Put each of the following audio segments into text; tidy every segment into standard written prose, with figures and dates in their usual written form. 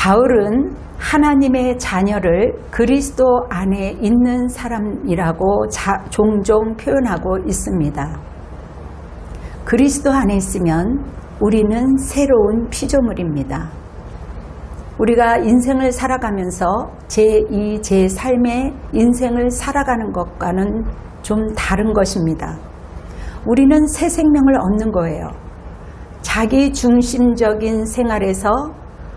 바울은 하나님의 자녀를 그리스도 안에 있는 사람이라고 종종 표현하고 있습니다. 그리스도 안에 있으면 우리는 새로운 피조물입니다. 우리가 인생을 살아가면서 제2, 제3의 인생을 살아가는 것과는 좀 다른 것입니다. 우리는 새 생명을 얻는 거예요. 자기 중심적인 생활에서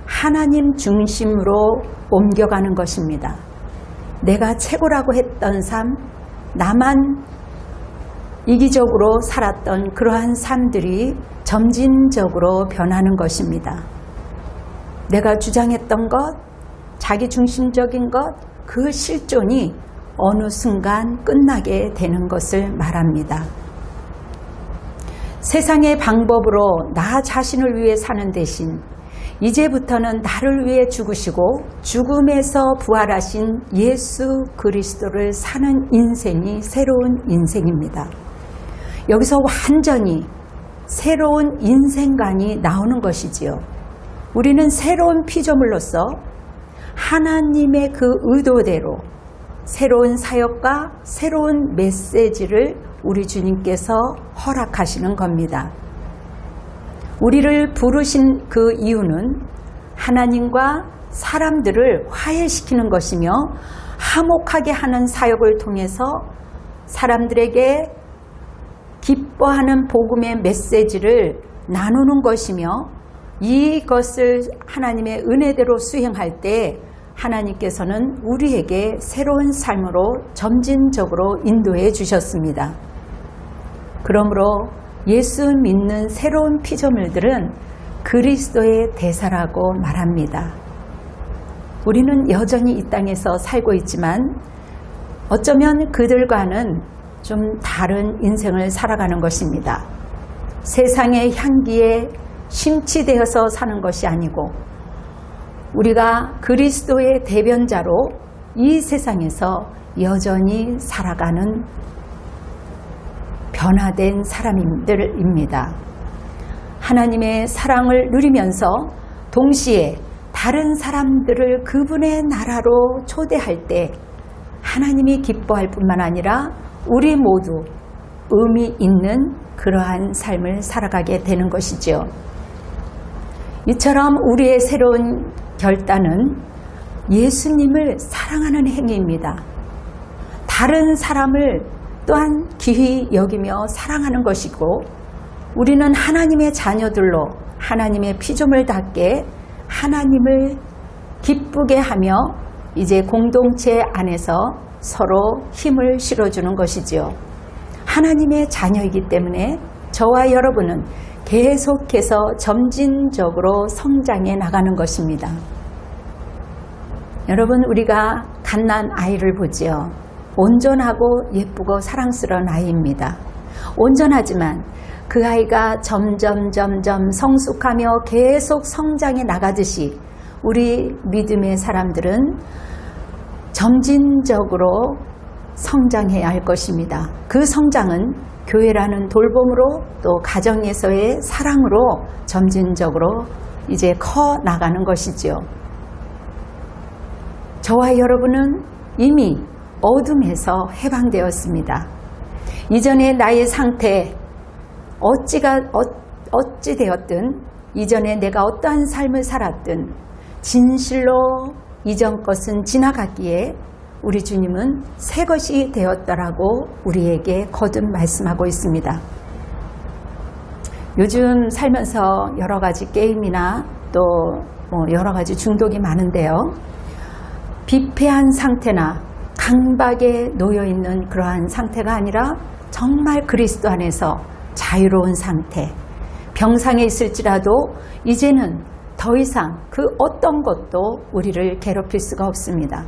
하나님 중심으로 옮겨가는 것입니다. 내가 최고라고 했던 삶, 나만 이기적으로 살았던 그러한 삶들이 점진적으로 변하는 것입니다. 내가 주장했던 것, 자기 중심적인 것, 그 실존이 어느 순간 끝나게 되는 것을 말합니다. 세상의 방법으로 나 자신을 위해 사는 대신 이제부터는 나를 위해 죽으시고 죽음에서 부활하신 예수 그리스도를 사는 인생이 새로운 인생입니다. 여기서 완전히 새로운 인생관이 나오는 것이지요. 우리는 새로운 피조물로서 하나님의 그 의도대로 새로운 사역과 새로운 메시지를 우리 주님께서 허락하시는 겁니다. 우리를 부르신 그 이유는 하나님과 사람들을 화해시키는 것이며 화목하게 하는 사역을 통해서 사람들에게 기뻐하는 복음의 메시지를 나누는 것이며 이것을 하나님의 은혜대로 수행할 때 하나님께서는 우리에게 새로운 삶으로 점진적으로 인도해 주셨습니다. 그러므로 예수 믿는 새로운 피조물들은 그리스도의 대사라고 말합니다. 우리는 여전히 이 땅에서 살고 있지만 어쩌면 그들과는 좀 다른 인생을 살아가는 것입니다. 세상의 향기에 심취되어서 사는 것이 아니고 우리가 그리스도의 대변자로 이 세상에서 여전히 살아가는 변화된 사람들입니다. 하나님의 사랑을 누리면서 동시에 다른 사람들을 그분의 나라로 초대할 때 하나님이 기뻐할 뿐만 아니라 우리 모두 의미 있는 그러한 삶을 살아가게 되는 것이죠. 이처럼 우리의 새로운 결단은 예수님을 사랑하는 행위입니다. 다른 사람을 또한 귀히 여기며 사랑하는 것이고 우리는 하나님의 자녀들로 하나님의 피조물답게 하나님을 기쁘게 하며 이제 공동체 안에서 서로 힘을 실어주는 것이지요. 하나님의 자녀이기 때문에 저와 여러분은 계속해서 점진적으로 성장해 나가는 것입니다. 여러분, 우리가 갓난 아이를 보지요. 온전하고 예쁘고 사랑스러운 아이입니다. 온전하지만 그 아이가 점점 성숙하며 계속 성장해 나가듯이 우리 믿음의 사람들은 점진적으로 성장해야 할 것입니다. 그 성장은 교회라는 돌봄으로 또 가정에서의 사랑으로 점진적으로 이제 커 나가는 것이지요. 저와 여러분은 이미 어둠에서 해방되었습니다. 이전의 나의 상태, 어찌 되었든 이전에 내가 어떠한 삶을 살았든 진실로 이전 것은 지나갔기에 우리 주님은 새 것이 되었다라고 우리에게 거듭 말씀하고 있습니다. 요즘 살면서 여러 가지 게임이나 또 여러 가지 중독이 많은데요. 비폐한 상태나 강박에 놓여있는 그러한 상태가 아니라 정말 그리스도 안에서 자유로운 상태, 병상에 있을지라도 이제는 더 이상 그 어떤 것도 우리를 괴롭힐 수가 없습니다.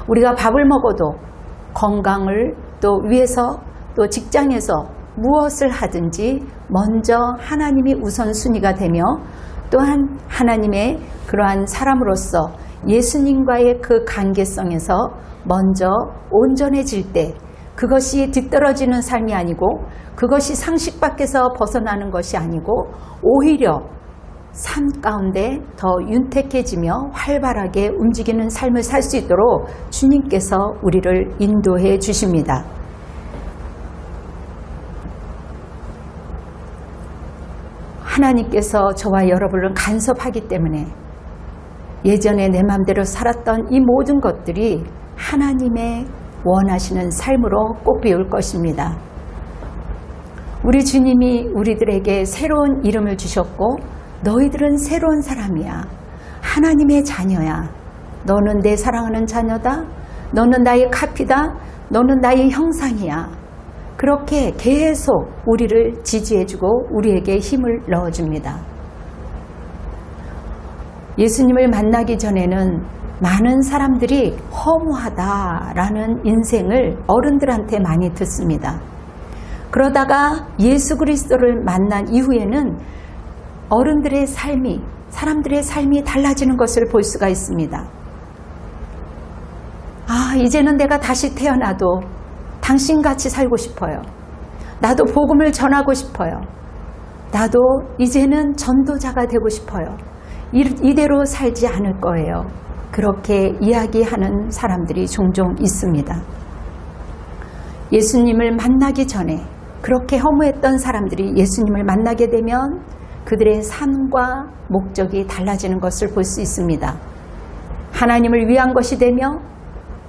우리가 밥을 먹어도 건강을 또 위해서 또 직장에서 무엇을 하든지 먼저 하나님이 우선순위가 되며 또한 하나님의 그러한 사람으로서 예수님과의 그 관계성에서 먼저 온전해질 때 그것이 뒤떨어지는 삶이 아니고 그것이 상식 밖에서 벗어나는 것이 아니고 오히려 삶 가운데 더 윤택해지며 활발하게 움직이는 삶을 살 수 있도록 주님께서 우리를 인도해 주십니다. 하나님께서 저와 여러분을 간섭하기 때문에 예전에 내 마음대로 살았던 이 모든 것들이 하나님의 원하시는 삶으로 꽃피울 것입니다. 우리 주님이 우리들에게 새로운 이름을 주셨고 너희들은 새로운 사람이야. 하나님의 자녀야. 너는 내 사랑하는 자녀다. 너는 나의 카피다. 너는 나의 형상이야. 그렇게 계속 우리를 지지해주고 우리에게 힘을 넣어줍니다. 예수님을 만나기 전에는 많은 사람들이 허무하다라는 인생을 어른들한테 많이 듣습니다. 그러다가 예수 그리스도를 만난 이후에는 어른들의 삶이, 사람들의 삶이 달라지는 것을 볼 수가 있습니다. 이제는 내가 다시 태어나도 당신같이 살고 싶어요. 나도 복음을 전하고 싶어요. 나도 이제는 전도자가 되고 싶어요. 이대로 살지 않을 거예요. 그렇게 이야기하는 사람들이 종종 있습니다. 예수님을 만나기 전에 그렇게 허무했던 사람들이 예수님을 만나게 되면 그들의 삶과 목적이 달라지는 것을 볼 수 있습니다. 하나님을 위한 것이 되며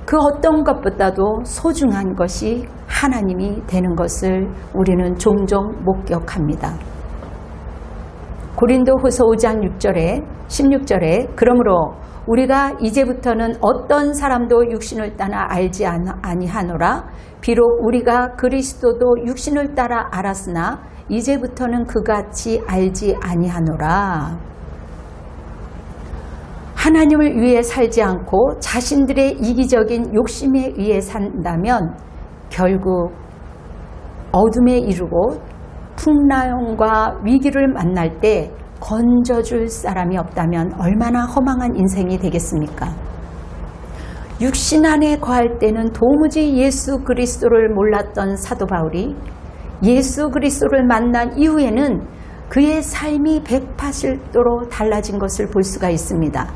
그 어떤 것보다도 소중한 것이 하나님이 되는 것을 우리는 종종 목격합니다. 고린도후서 5장 6절에 16절에 그러므로 우리가 이제부터는 어떤 사람도 육신을 따라 알지 아니하노라. 비록 우리가 그리스도도 육신을 따라 알았으나 이제부터는 그같이 알지 아니하노라. 하나님을 위해 살지 않고 자신들의 이기적인 욕심에 의해 산다면 결국 어둠에 이르고 풍랑과 위기를 만날 때 건져줄 사람이 없다면 얼마나 허망한 인생이 되겠습니까? 육신 안에 거할 때는 도무지 예수 그리스도를 몰랐던 사도 바울이 예수 그리스도를 만난 이후에는 그의 삶이 180도로 달라진 것을 볼 수가 있습니다.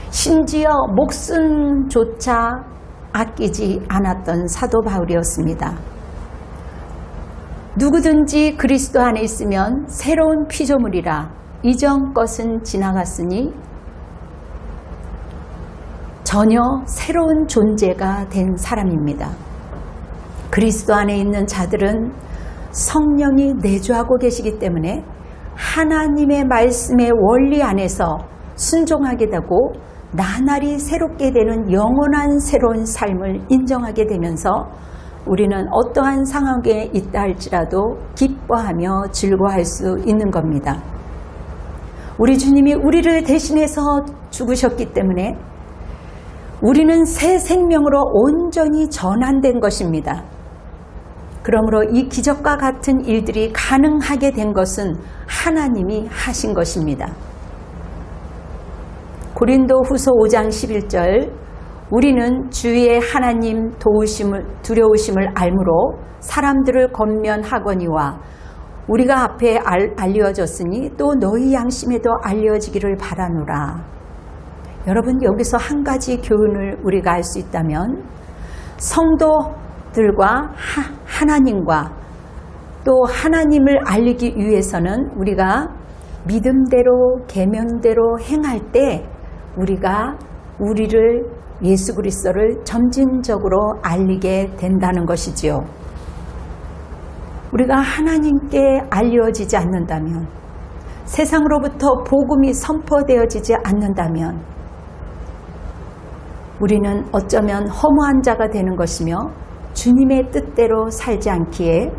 심지어 목숨조차 아끼지 않았던 사도 바울이었습니다. 누구든지 그리스도 안에 있으면 새로운 피조물이라 이전 것은 지나갔으니 전혀 새로운 존재가 된 사람입니다. 그리스도 안에 있는 자들은 성령이 내주하고 계시기 때문에 하나님의 말씀의 원리 안에서 순종하게 되고 나날이 새롭게 되는 영원한 새로운 삶을 인정하게 되면서 우리는 어떠한 상황에 있다 할지라도 기뻐하며 즐거워할 수 있는 겁니다. 우리 주님이 우리를 대신해서 죽으셨기 때문에 우리는 새 생명으로 온전히 전환된 것입니다. 그러므로 이 기적과 같은 일들이 가능하게 된 것은 하나님이 하신 것입니다. 고린도후서 5장 11절 우리는 주의 하나님 두려우심을 알므로 사람들을 권면하거니와 우리가 앞에 알려졌으니 또 너희 양심에도 알려지기를 바라노라. 여러분, 여기서 한 가지 교훈을 우리가 알 수 있다면 성도들과 하나님과 또 하나님을 알리기 위해서는 우리가 믿음대로 계명대로 행할 때 우리가 우리를 예수 그리스도를 점진적으로 알리게 된다는 것이지요. 우리가 하나님께 알려지지 않는다면, 세상으로부터 복음이 선포되어지지 않는다면 우리는 어쩌면 허무한 자가 되는 것이며 주님의 뜻대로 살지 않기에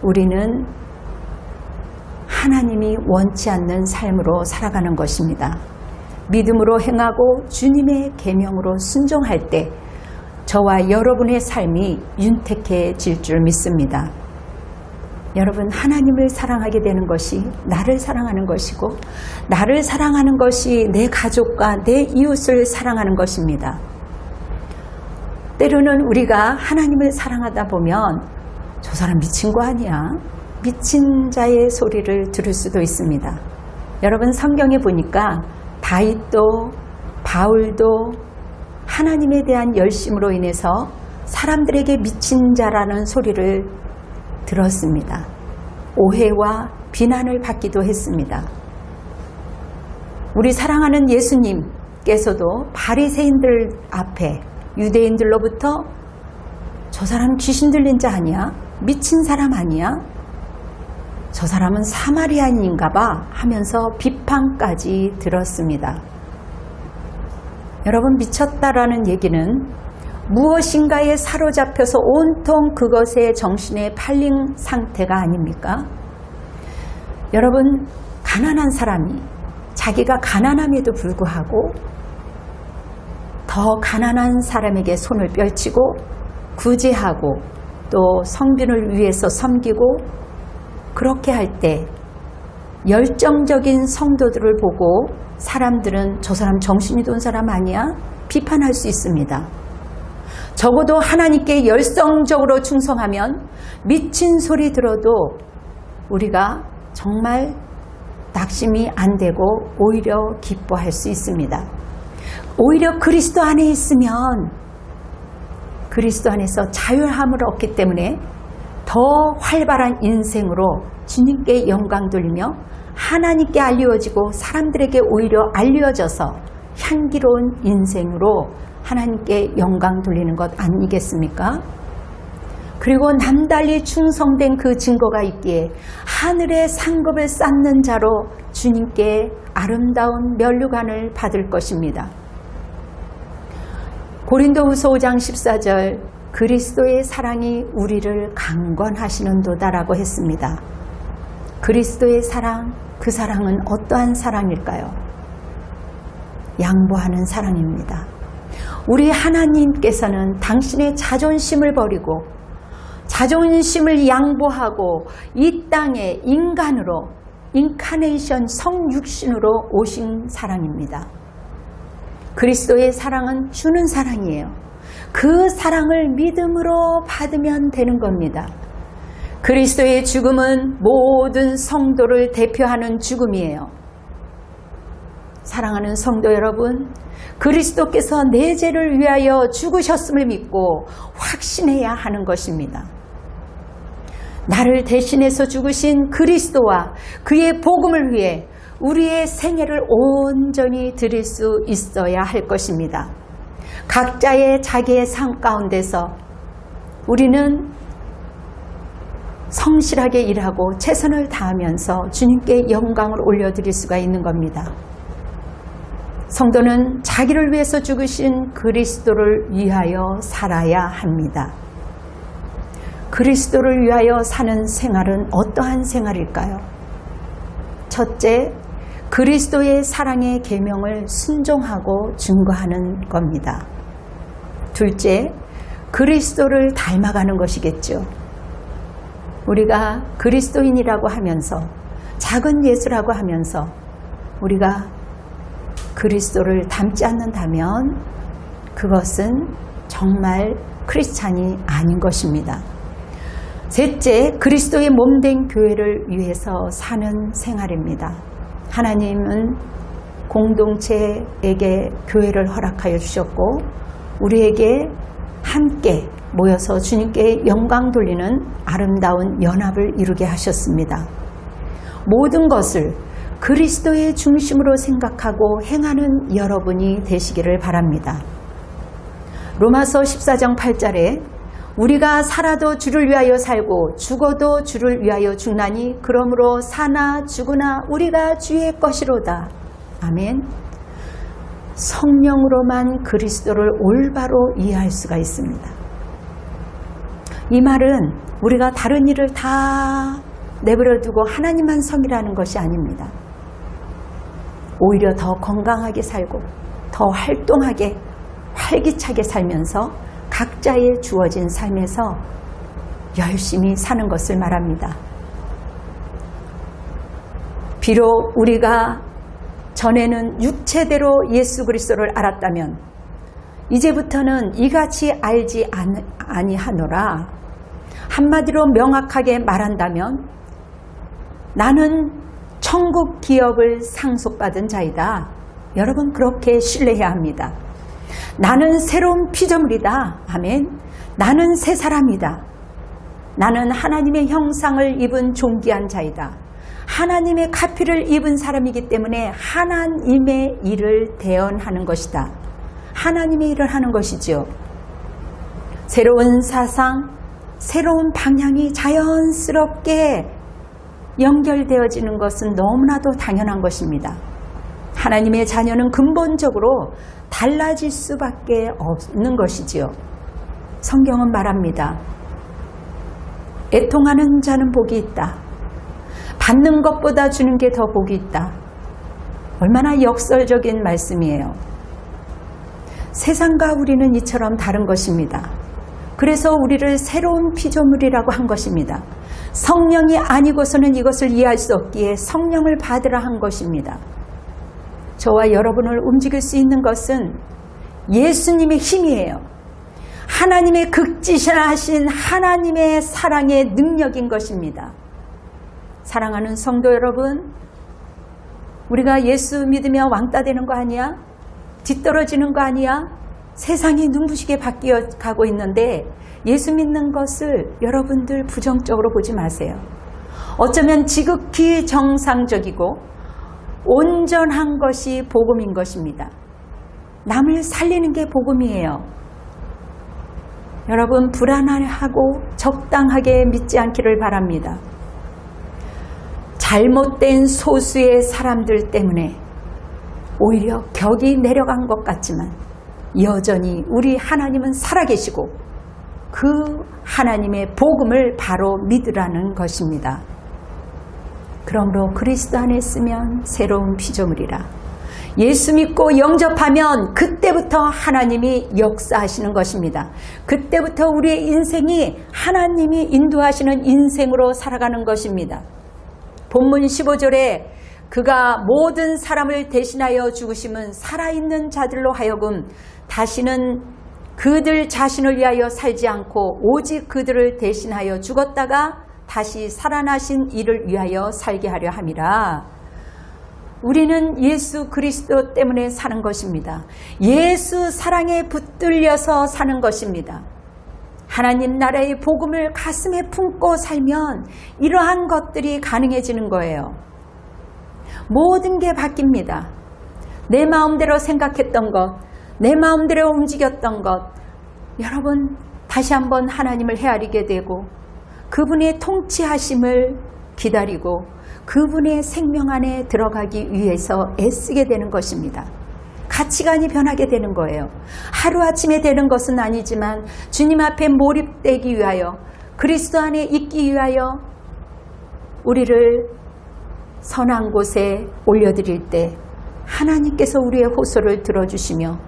우리는 하나님이 원치 않는 삶으로 살아가는 것입니다. 믿음으로 행하고 주님의 계명으로 순종할 때 저와 여러분의 삶이 윤택해질 줄 믿습니다. 여러분, 하나님을 사랑하게 되는 것이 나를 사랑하는 것이고 나를 사랑하는 것이 내 가족과 내 이웃을 사랑하는 것입니다. 때로는 우리가 하나님을 사랑하다 보면 저 사람 미친 거 아니야? 미친 자의 소리를 들을 수도 있습니다. 여러분 성경에 보니까 다윗도 바울도 하나님에 대한 열심으로 인해서 사람들에게 미친 자라는 소리를 들었습니다. 오해와 비난을 받기도 했습니다. 우리 사랑하는 예수님께서도 바리새인들 앞에 유대인들로부터 저 사람 귀신 들린 자 아니야? 미친 사람 아니야? 저 사람은 사마리아인인가 봐 하면서 비판까지 들었습니다. 여러분, 미쳤다라는 얘기는 무엇인가에 사로잡혀서 온통 그것에 정신에 팔린 상태가 아닙니까? 여러분, 가난한 사람이 자기가 가난함에도 불구하고 더 가난한 사람에게 손을 펼치고 구제하고 또 성빈을 위해서 섬기고 그렇게 할 때 열정적인 성도들을 보고 사람들은 저 사람 정신이 돈 사람 아니야? 비판할 수 있습니다. 적어도 하나님께 열성적으로 충성하면 미친 소리 들어도 우리가 정말 낙심이 안 되고 오히려 기뻐할 수 있습니다. 오히려 그리스도 안에 있으면 그리스도 안에서 자유함을 얻기 때문에 더 활발한 인생으로 주님께 영광 돌리며 하나님께 알려지고 사람들에게 오히려 알려져서 향기로운 인생으로 하나님께 영광 돌리는 것 아니겠습니까? 그리고 남달리 충성된 그 증거가 있기에 하늘의 상급을 쌓는 자로 주님께 아름다운 면류관을 받을 것입니다. 고린도후서 5장 14절 그리스도의 사랑이 우리를 강권하시는도다라고 했습니다. 그리스도의 사랑, 그 사랑은 어떠한 사랑일까요? 양보하는 사랑입니다. 우리 하나님께서는 당신의 자존심을 버리고 자존심을 양보하고 이 땅에 인간으로 인카네이션 성육신으로 오신 사랑입니다. 그리스도의 사랑은 주는 사랑이에요. 그 사랑을 믿음으로 받으면 되는 겁니다. 그리스도의 죽음은 모든 성도를 대표하는 죽음이에요. 사랑하는 성도 여러분, 그리스도께서 내 죄를 위하여 죽으셨음을 믿고 확신해야 하는 것입니다. 나를 대신해서 죽으신 그리스도와 그의 복음을 위해 우리의 생애를 온전히 드릴 수 있어야 할 것입니다. 각자의 자기의 삶 가운데서 우리는 성실하게 일하고 최선을 다하면서 주님께 영광을 올려드릴 수가 있는 겁니다. 성도는 자기를 위해서 죽으신 그리스도를 위하여 살아야 합니다. 그리스도를 위하여 사는 생활은 어떠한 생활일까요? 첫째, 그리스도의 사랑의 계명을 순종하고 증거하는 겁니다. 둘째, 그리스도를 닮아가는 것이겠죠. 우리가 그리스도인이라고 하면서 작은 예수라고 하면서 우리가 그리스도를 닮지 않는다면 그것은 정말 크리스찬이 아닌 것입니다. 셋째, 그리스도의 몸된 교회를 위해서 사는 생활입니다. 하나님은 공동체에게 교회를 허락하여 주셨고 우리에게 함께 모여서 주님께 영광 돌리는 아름다운 연합을 이루게 하셨습니다. 모든 것을 그리스도의 중심으로 생각하고 행하는 여러분이 되시기를 바랍니다. 로마서 14장 8절에 우리가 살아도 주를 위하여 살고 죽어도 주를 위하여 죽나니 그러므로 사나 죽으나 우리가 주의 것이로다. 아멘. 성령으로만 그리스도를 올바로 이해할 수가 있습니다. 이 말은 우리가 다른 일을 다 내버려 두고 하나님만 섬기라는 것이 아닙니다. 오히려 더 건강하게 살고 더 활동하게 활기차게 살면서 각자의 주어진 삶에서 열심히 사는 것을 말합니다. 비록 우리가 전에는 육체대로 예수 그리스도를 알았다면 이제부터는 이같이 알지 아니하노라. 한마디로 명확하게 말한다면 나는 천국 기업을 상속받은 자이다. 여러분 그렇게 신뢰해야 합니다. 나는 새로운 피조물이다. 아멘. 나는 새 사람이다. 나는 하나님의 형상을 입은 존귀한 자이다. 하나님의 가피를 입은 사람이기 때문에 하나님의 일을 대언하는 것이다. 하나님의 일을 하는 것이죠. 새로운 사상, 새로운 방향이 자연스럽게 연결되어지는 것은 너무나도 당연한 것입니다. 하나님의 자녀는 근본적으로 달라질 수밖에 없는 것이지요. 성경은 말합니다. 애통하는 자는 복이 있다. 받는 것보다 주는 게 더 복이 있다. 얼마나 역설적인 말씀이에요. 세상과 우리는 이처럼 다른 것입니다. 그래서 우리를 새로운 피조물이라고 한 것입니다. 성령이 아니고서는 이것을 이해할 수 없기에 성령을 받으라 한 것입니다. 저와 여러분을 움직일 수 있는 것은 예수님의 힘이에요. 하나님의 극지신하신 하나님의 사랑의 능력인 것입니다. 사랑하는 성도 여러분, 우리가 예수 믿으며 왕따 되는 거 아니야? 뒤떨어지는 거 아니야? 세상이 눈부시게 바뀌어 가고 있는데 예수 믿는 것을 여러분들 부정적으로 보지 마세요. 어쩌면 지극히 정상적이고 온전한 것이 복음인 것입니다. 남을 살리는 게 복음이에요. 여러분 불안하고 적당하게 믿지 않기를 바랍니다. 잘못된 소수의 사람들 때문에 오히려 격이 내려간 것 같지만 여전히 우리 하나님은 살아계시고 그 하나님의 복음을 바로 믿으라는 것입니다. 그러므로 그리스도 안에 있으면 새로운 피조물이라. 예수 믿고 영접하면 그때부터 하나님이 역사하시는 것입니다. 그때부터 우리의 인생이 하나님이 인도하시는 인생으로 살아가는 것입니다. 본문 15절에 그가 모든 사람을 대신하여 죽으심은 살아있는 자들로 하여금 다시는 그들 자신을 위하여 살지 않고 오직 그들을 대신하여 죽었다가 다시 살아나신 이를 위하여 살게 하려 함이라. 우리는 예수 그리스도 때문에 사는 것입니다. 예수 사랑에 붙들려서 사는 것입니다. 하나님 나라의 복음을 가슴에 품고 살면 이러한 것들이 가능해지는 거예요. 모든 게 바뀝니다. 내 마음대로 생각했던 것, 내 마음대로 움직였던 것, 여러분 다시 한번 하나님을 헤아리게 되고 그분의 통치하심을 기다리고 그분의 생명 안에 들어가기 위해서 애쓰게 되는 것입니다. 가치관이 변하게 되는 거예요. 하루아침에 되는 것은 아니지만 주님 앞에 몰입되기 위하여 그리스도 안에 있기 위하여 우리를 선한 곳에 올려드릴 때 하나님께서 우리의 호소를 들어주시며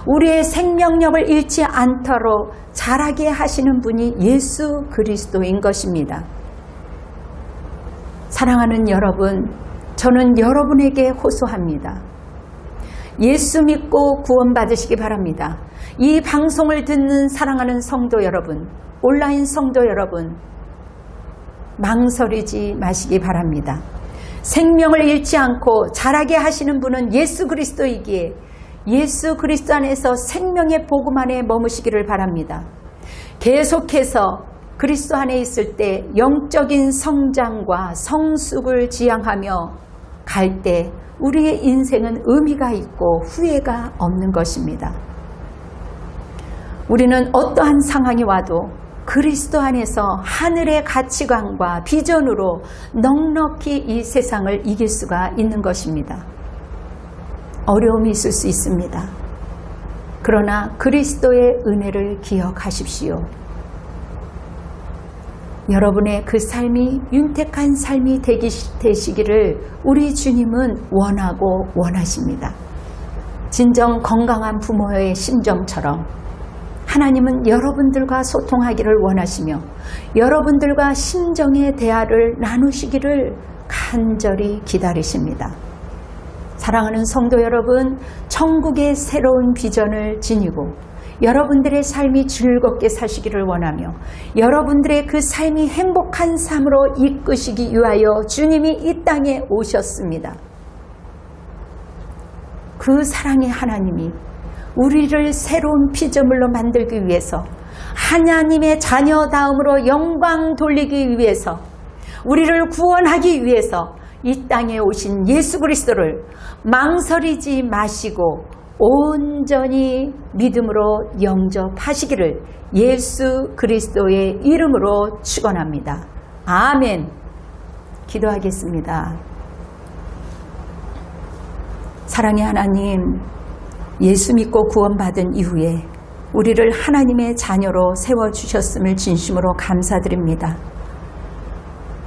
우리의 생명력을 잃지 않도록 자라게 하시는 분이 예수 그리스도인 것입니다. 사랑하는 여러분, 저는 여러분에게 호소합니다. 예수 믿고 구원받으시기 바랍니다. 이 방송을 듣는 사랑하는 성도 여러분, 온라인 성도 여러분, 망설이지 마시기 바랍니다. 생명을 잃지 않고 자라게 하시는 분은 예수 그리스도이기에 예수 그리스도 안에서 생명의 복음 안에 머무시기를 바랍니다. 계속해서 그리스도 안에 있을 때 영적인 성장과 성숙을 지향하며 갈 때 우리의 인생은 의미가 있고 후회가 없는 것입니다. 우리는 어떠한 상황이 와도 그리스도 안에서 하늘의 가치관과 비전으로 넉넉히 이 세상을 이길 수가 있는 것입니다. 어려움이 있을 수 있습니다. 그러나 그리스도의 은혜를 기억하십시오. 여러분의 그 삶이 윤택한 삶이 되시기를 우리 주님은 원하고 원하십니다. 진정 건강한 부모의 심정처럼 하나님은 여러분들과 소통하기를 원하시며 여러분들과 심정의 대화를 나누시기를 간절히 기다리십니다. 사랑하는 성도 여러분, 천국의 새로운 비전을 지니고 여러분들의 삶이 즐겁게 사시기를 원하며 여러분들의 그 삶이 행복한 삶으로 이끄시기 위하여 주님이 이 땅에 오셨습니다. 그 사랑의 하나님이 우리를 새로운 피조물로 만들기 위해서, 하나님의 자녀다움으로 영광 돌리기 위해서, 우리를 구원하기 위해서 이 땅에 오신 예수 그리스도를 망설이지 마시고 온전히 믿음으로 영접하시기를 예수 그리스도의 이름으로 축원합니다. 아멘. 기도하겠습니다. 사랑의 하나님, 예수 믿고 구원받은 이후에 우리를 하나님의 자녀로 세워주셨음을 진심으로 감사드립니다.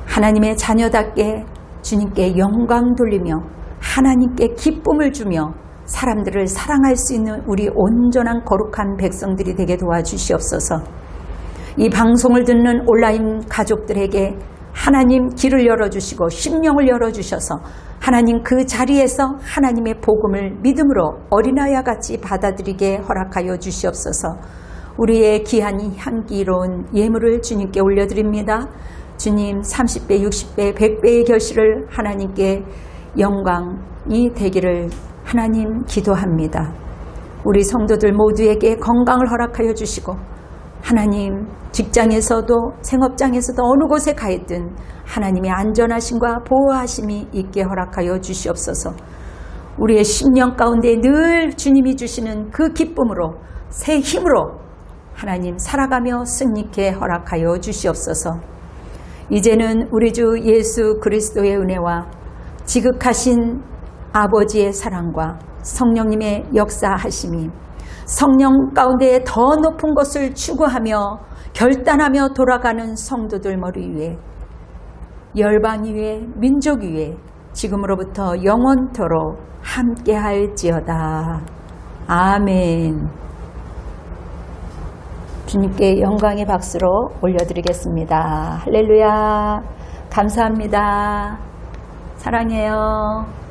하나님의 자녀답게 주님께 영광 돌리며 하나님께 기쁨을 주며 사람들을 사랑할 수 있는 우리 온전한 거룩한 백성들이 되게 도와주시옵소서. 이 방송을 듣는 온라인 가족들에게 하나님 길을 열어주시고 심령을 열어주셔서 하나님 그 자리에서 하나님의 복음을 믿음으로 어린아이와 같이 받아들이게 허락하여 주시옵소서. 우리의 귀한 향기로운 예물을 주님께 올려드립니다. 주님 30배, 60배, 100배의 결실을 하나님께 영광이 되기를 하나님 기도합니다. 우리 성도들 모두에게 건강을 허락하여 주시고 하나님 직장에서도 생업장에서도 어느 곳에 가 있든 하나님의 안전하심과 보호하심이 있게 허락하여 주시옵소서. 우리의 심령 가운데 늘 주님이 주시는 그 기쁨으로 새 힘으로 하나님 살아가며 승리케 허락하여 주시옵소서. 이제는 우리 주 예수 그리스도의 은혜와 지극하신 아버지의 사랑과 성령님의 역사하심이 성령 가운데 더 높은 것을 추구하며 결단하며 돌아가는 성도들 머리 위에 열방 위에 민족 위에 지금으로부터 영원토록 함께할지어다. 아멘. 주님께 영광의 박수로 올려드리겠습니다. 할렐루야. 감사합니다. 사랑해요.